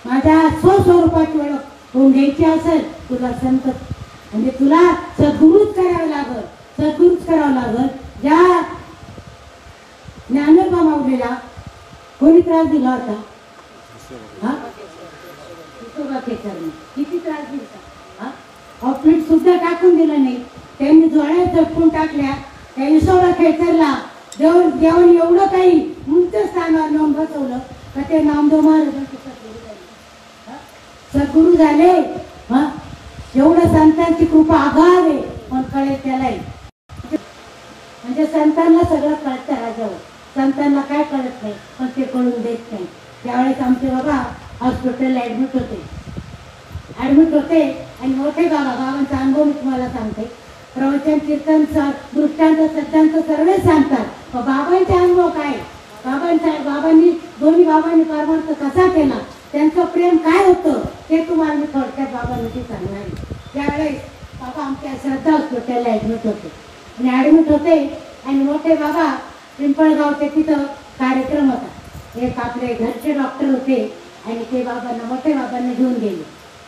माझ्या स्वस्वरूपाची ओळख होऊन घ्यायची असेल, तुला संत म्हणजे तुला सद्गुरूच करावं लागल. ज्या ज्ञानोबा माऊलीला कोणी त्रास दिला होता? किती त्रास दिला? पीठ सुद्धा टाकून दिलं नाही, त्यांनी जोड्या झटकून टाकल्या. त्या विसोबा खेचरला देवाने एवढं काही उंच स्थानावर नेऊन बसवलं का ते नामदेव महाराजांचे सद्गुरू झाले. एवढं संतांची कृपा अगाध आहे, पण कळेल त्यालाही. म्हणजे संतांना सगळं कळतं राजावर, संतांना काय कळत नाही, पण ते कळून देत नाही. त्यावेळेस आमचे बाबा हॉस्पिटलला ऍडमिट होते आणि मोठे बाबांचा अनुभव मी तुम्हाला सांगते. प्रवचन कीर्तन दृष्टांत सत्यांत सर्व सांगतात, बाबांचे अनुभव काय? दोन्ही बाबांनी परमार्थ कसा केला, त्यांचं प्रेम काय होतं, ते तुम्हाला मी थोडक्यात बाबांनी सांगणार आहे. त्यावेळेस बाबा आमच्या श्रद्धा हॉस्पिटलला ऍडमिट होते आणि ऍडमिट होते आणि मोठे बाबा पिंपळगावचे तिथं कार्यक्रम होता. एक आपले घरचे डॉक्टर होते आणि ते बाबांना मोठे बाबांना घेऊन गेले.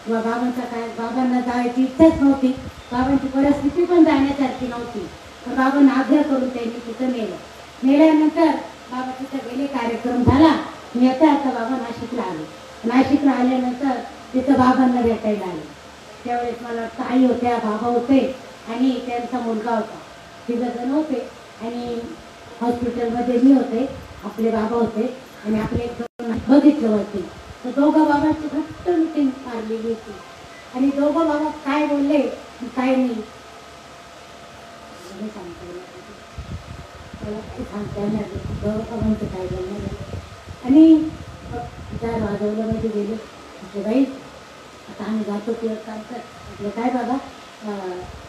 किंवा बाबांचा काय बाबांना जायची इच्छाच नव्हती, बाबांची परिस्थिती पण जाण्यासारखी नव्हती. तर बाबांना आग्रह करून त्यांनी तिथं नेलं. नेल्यानंतर बाबा तिथं गेले, कार्यक्रम झाला. मी आता बाबा नाशिकला आले. नाशिकला आल्यानंतर तिथं बाबांना भेटायला आले. त्यावेळेस मला वाटतं आई होत्या, बाबा होते आणि त्यांचा मुलगा होता. तिघजण होते आणि हॉस्पिटलमध्ये मी होते, आपले बाबा होते आणि आपले एक दोन बघितलं होते. तर दोघं बाबांची घट्ट मिटिंग मारलेली होती आणि दोघं बाबा काय बोलले काय नाही सांगता येणार दोघं बाबांचं काय बोलणार. आणि 4 वाजवल्यामध्ये गेले. म्हटलं बाई आता आम्ही जातो किंवा काम कर. म्हटलं काय बाबा,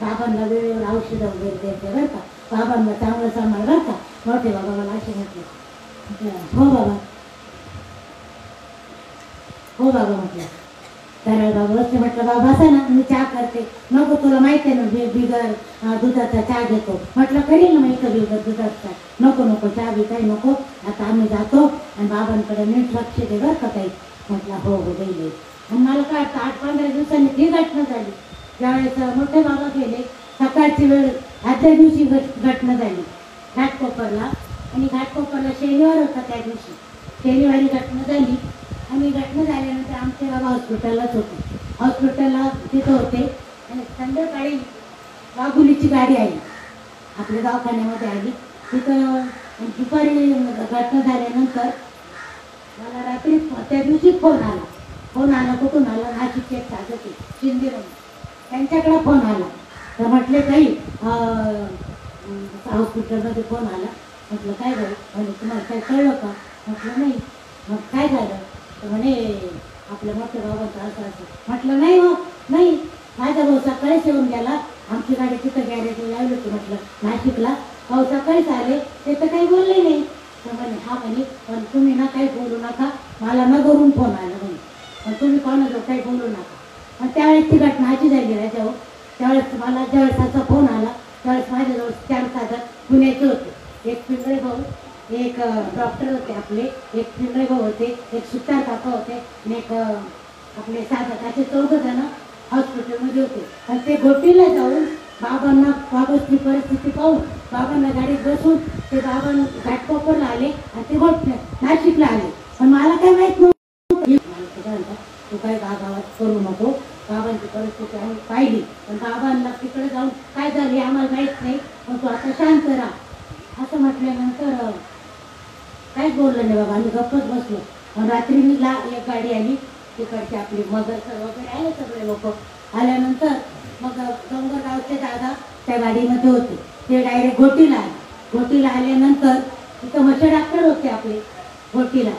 बाबांना वेळेवर औषधं वगैरे द्यायचं बरं का, बाबांना चांगलं सांभाळ बरं का. मोठे बाबा मला असे म्हटलं. हो बाबा, हो बाबा म्हटलं. तर बाबा बसले. म्हटलं बाबा बसा ना, मी चहा करते. नको तुला माहिती आहे ना बिगर दुधाचा चहा घेतो. म्हटलं करील ना मी बिगर दुधाचा. नको नको चहा बी काही नको, आता आम्ही जातो आणि बाबांकडे नीट लक्ष दे बरं का काही. म्हटलं हो हो देईल. आणि मला काय वाटतं 8-15 दिवसांनी ती घटना झाली. ज्यावेळेस मोठे बाबा गेले, सकाळची वेळ आदल्या दिवशी घटना झाली घाटकोपरला. आणि घाटकोपरला शनिवार होता त्या दिवशी. शनिवारी घटना झाली आणि घटना झाल्यानंतर आमचे बाबा हॉस्पिटललाच होते. हॉस्पिटलला तिथं होते आणि संध्याकाळी वाघुलीची गाडी आली, आपल्या दवाखान्यामध्ये आली. तिथं दुपारी घटना झाल्यानंतर मला रात्री त्या दिवशी फोन आला. कुठून आला? नाशिकचे एक साधक शिंदे म्हणून, त्यांच्याकडे फोन आला. तर म्हटले काही हॉस्पिटलमध्ये फोन आला. म्हटलं काय झालं? म्हणजे तुम्हाला काय कळलं का? म्हटलं नाही. मग काय झालं? तर म्हणे आपल्या मोठ्या बाबांचं असं असं. म्हटलं नाही हो नाही, माझा भाऊ सकाळीच येऊन गेला, आमची गाडी तिथं गॅरेजला लावली होती म्हटलं नाशिकला. भाऊ सकाळीच आले, ते तर काही बोलले नाही. तर म्हणे हा म्हणे पण तुम्ही ना काही बोलू नका, मला न घरून फोन आला म्हणे, पण तुम्ही कोणाजवळ काही बोलू नका. पण त्यावेळेस ती घटना अशी झाली राजावर. त्यावेळेस मला ज्यावेळेस त्याचा फोन आला त्यावेळेस माझ्याजवळ 4 साधक पुण्याचे होते. एक पिंगळे भाऊ, एक डॉक्टर होते आपले, एक पिंगळे भाऊ होते, एक सुतार काका होते आणि एक आपले साधक, असे 4 जण हॉस्पिटलमध्ये होते. आणि ते घोटीला जाऊन बाबांना बाबाची परिस्थिती पाहून बाबांना गाडीत बसून ते बाबा घाटकोपरला आले आणि ते नाशिकला आले. पण मला काय माहित नव्हतं. तू काय गावात करू नको, बाबांची परिस्थिती आम्ही पाहिली, पण बाबांना तिकडे जाऊन काय झाले आम्हाला माहीत नाही, पण तू आता शांत राहा असं म्हटल्यानंतर काहीच बोललं नाही बाबा. आम्ही गप्पच बसलो. पण रात्री मी एक गाडी आली, तिकडचे आपली मदर वगैरे आले सगळे लोक. आल्यानंतर मग डोंगरगावचे दादा त्या गाडीमध्ये होते, ते डायरेक्ट घोटीला आले. घोटीला आल्यानंतर तिथं मच्छर डॉक्टर होते आपले घोटीला.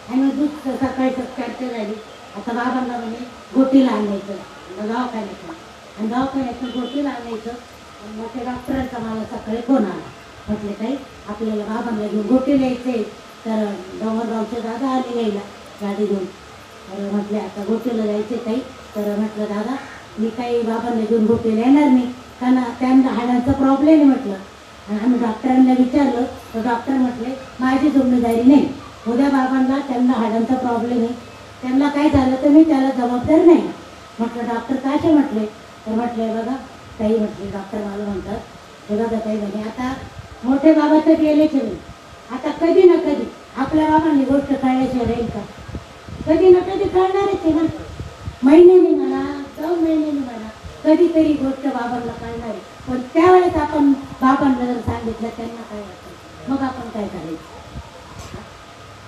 आणि मग दूध सकाळी चर्चा झाली. आता बाबांना म्हणे घोटीला आणायचं दवाखान्यातून, आणि दवाखान्यातून घोटीला आणायचं. मोठ्या डॉक्टरांचा मला सकाळी फोन आला. म्हटले काही आपल्याला बाबांना घेऊन घोटीला यायचंय. तर डोंगरगावचे दादा आले यायला गाडी घेऊन. तर म्हटले आता घोटीला जायचे काही. तर म्हटलं दादा मी काही बाबांना घेऊन घोटीला येणार नाही, कारण त्यांना हाडांचा प्रॉब्लेम आहे म्हटलं. आणि आम्ही डॉक्टरांना विचारलं तर डॉक्टर म्हटले माझी जिम्मेदारी नाही, उद्या बाबांना त्यांना हाडांचा प्रॉब्लेम आहे, त्यांना काय झालं तर मी त्याला जबाबदार नाही. म्हटलं डॉक्टर कसे म्हटले? तर म्हटले बघा काही म्हटले डॉक्टर मला म्हणतात हे बघा काही म्हणे आता मोठे बाबा तर गेलेच नाही, आता कधी ना कधी आपल्या बाबांनी गोष्ट कळल्याशिवाय राहील का? कधी ना कधी कळणारच आहे ना, महिन्याने म्हणा 2 महिन्याने म्हणा कधीतरी गोष्ट बाबांना कळणार आहे. पण त्यावेळेस आपण बाबांना जर सांगितलं त्यांना काय वाटतं, मग आपण काय करायचं?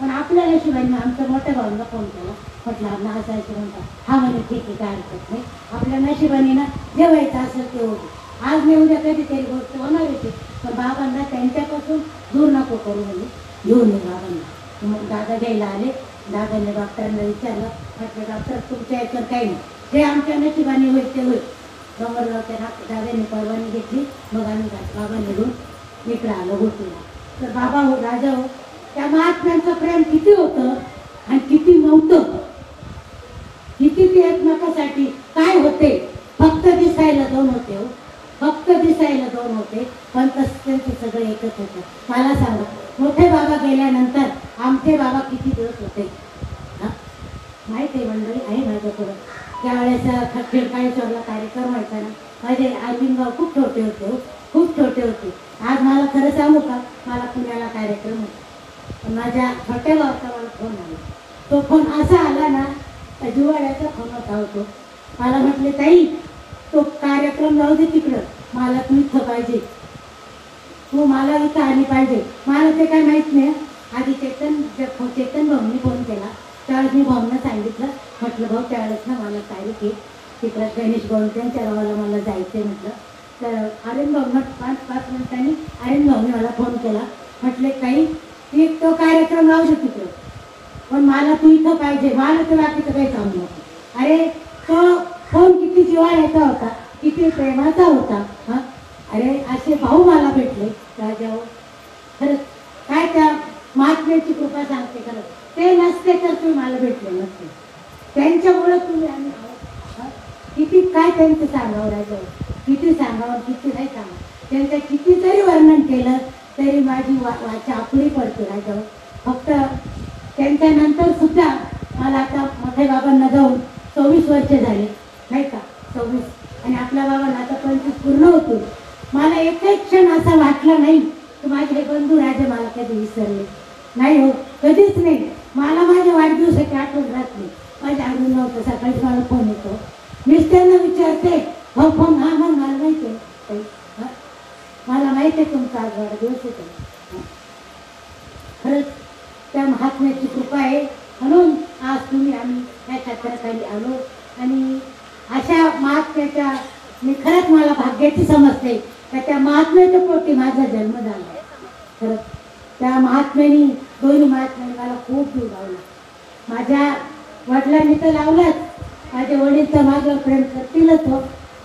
पण आपल्या नशिबाने आमच्या मोठ्या भावांना फोन केला. म्हटलं आम्हाला असायचं म्हणतात. हा म्हणे ठीक आहे काय हरकत नाही, आपल्या नशिबाने ना जे व्हायचं असेल ते होते. आज नाही उद्या कधीतरी गोष्ट होणार होती, पण बाबांना त्यांच्यापासून दूर नको करू म्हणजे घेऊन ये बाबांना. मग दादा घ्यायला आले. दादाने डॉक्टरांना विचारलं. म्हटलं डॉक्टर तुमच्या याच्यावर काही नाही, जे आमच्या नशिबाने होईल ते होईल. डोंगरगावच्या दादाने परवानगी घेतली. मग आम्ही बाबांना घेऊन इकडं आलो गोष्टीला. तर बाबा हो राजा हो, त्या महात्म्यांचं प्रेम किती होतं आणि किती नव्हतं, किती ते एकमेकासाठी काय होते. फक्त दिसायला 2 होते हो, फक्त दिसायला दोन होते, पण तसं त्यांचे सगळे एकच होतं. मला सांगा, मोठे बाबा गेल्यानंतर आमचे बाबा किती दिवस होते? माहिती आहे मंडळी, आहे माझ्याकडं. त्यावेळेस खिडकाळेश्वरला कार्यक्रम व्हायचा ना, माझे अरविंदराव खूप छोटे होते, खूप छोटे होते. आज मला खरं सांगू का, मला पुण्याला कार्यक्रम होता, माझ्या छोट्या भावाचा मला फोन आला. तो फोन असा आला ना, जिवाळ्याचा फोन होता होतो. मला म्हटले, ताई तो कार्यक्रम जाऊ दे तिकडं, मला तू इथं पाहिजे, तू मला इथं आली पाहिजे. मला ते काय माहीत नाही. आधी चेतन भाऊंनी फोन केला, त्यावेळेस मी भाऊंना सांगितलं, म्हटलं भाऊ त्यावेळेस ना मला तारीख आहे तिकडं गणेश भाऊ त्यांच्या गावाला मला जायचं आहे म्हटलं. तर आर्यन भाऊंना 5 मिनिटांनी आर्यन भाऊने मला फोन केला. म्हटले काही ती तो कार्यक्रम राहू दे तिकडं, पण मला तू इथं पाहिजे, मला तर बाकीचं काही काम नको. अरे तो फोन किती जिव्हाळ्याचा होता, किती प्रेमाचा होता. हां, अरे असे भाऊ मला भेटले राजाओ, खरंच काय त्या महात्म्याची कृपा सांगते. खरंच ते नसते तर तुम्ही मला भेटले नसते, त्यांच्यामुळं तुम्ही आम्ही आहोत. किती काय त्यांचं सांगावं राजाओ, किती सांगावं, किती नाही सांगावं. त्यांचं किती जरी वर्णन केलं तरी माझी वाचा आपली पडते राजाओ. फक्त त्यांच्यानंतर सुद्धा मला आता मोठ्या बाबांना जाऊन 24 वर्ष झाले नाही का, 24, आणि आपल्या बाबांना आता 25 पूर्ण होतो. मला एकही क्षण असा वाटला नाही की माझे बंधू राजे मला कधी विसरले नाही. हो, कधीच नाही. मला माझ्या वाढदिवसाची आठवण राहत नाही. माझ्या आठवण नव्हतं, सकाळीच मला फोन येतो, मीच त्यांना विचारते, हो फोन, हां मग मला माहिती आहे, मला माहिती आहे तुमचा आज वाढदिवस येतो. खरंच त्या महात्म्याची कृपा आहे, म्हणून आज तुम्ही आम्ही या क्षेत्राखाली आलो. आणि अशा महात्म्याच्या मी खरंच मला भाग्याची समजते का त्या महात्म्याच्या पोटी माझा जन्म झाला. खरंच त्या महात्म्याने, दोन्ही महात्म्याने मला खूप जीव लावला. माझ्या वडिलांनी तर लावलंच, माझे वडील तर माझ्यावर प्रेम करतीलच हो,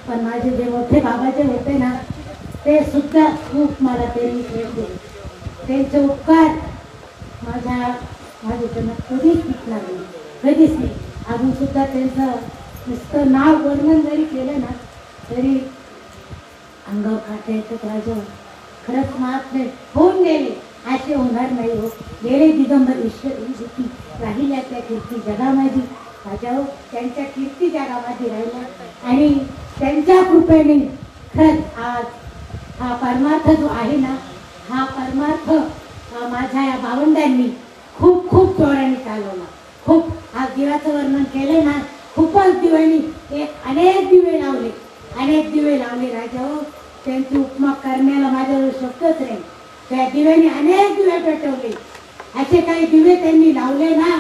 पण माझे जे मोठे बाबाचे होते ना, ते सुद्धा खूप मला त्यांनी प्रेम दिले. त्यांचे उपकार माझ्या त्यांना कधीच पिकणार नाही, कधीच नाही. अजून सुद्धा त्यांचं नुसतं नाव वर्णन जरी केलं ना तरी अंगावर काटा येतात राजा. खरंच महात्मे होऊन गेले, असे होणार नाही हो. गेले दिगंबर ईश्वर राहिल्या त्या कीर्ती जगामध्ये राजा हो, त्यांच्या कीर्ती जगामध्ये राहिल्या. आणि त्यांच्या कृपेने खरंच आज हा परमार्थ जो आहे ना, हा परमार्थ माझ्या या भावंडांनी खूप खूप जोराने चालवला. खूप आज दिव्याचं वर्णन केलं ना, खूपच दिव्यानी अनेक दिवे लावले, अनेक दिवे लावले राजा हो. त्यांची उपमा करण्याला माझ्यावर शब्दच नाही. त्या दिव्याने अनेक दिवे पेटवले. असे काही दिवे त्यांनी लावले ना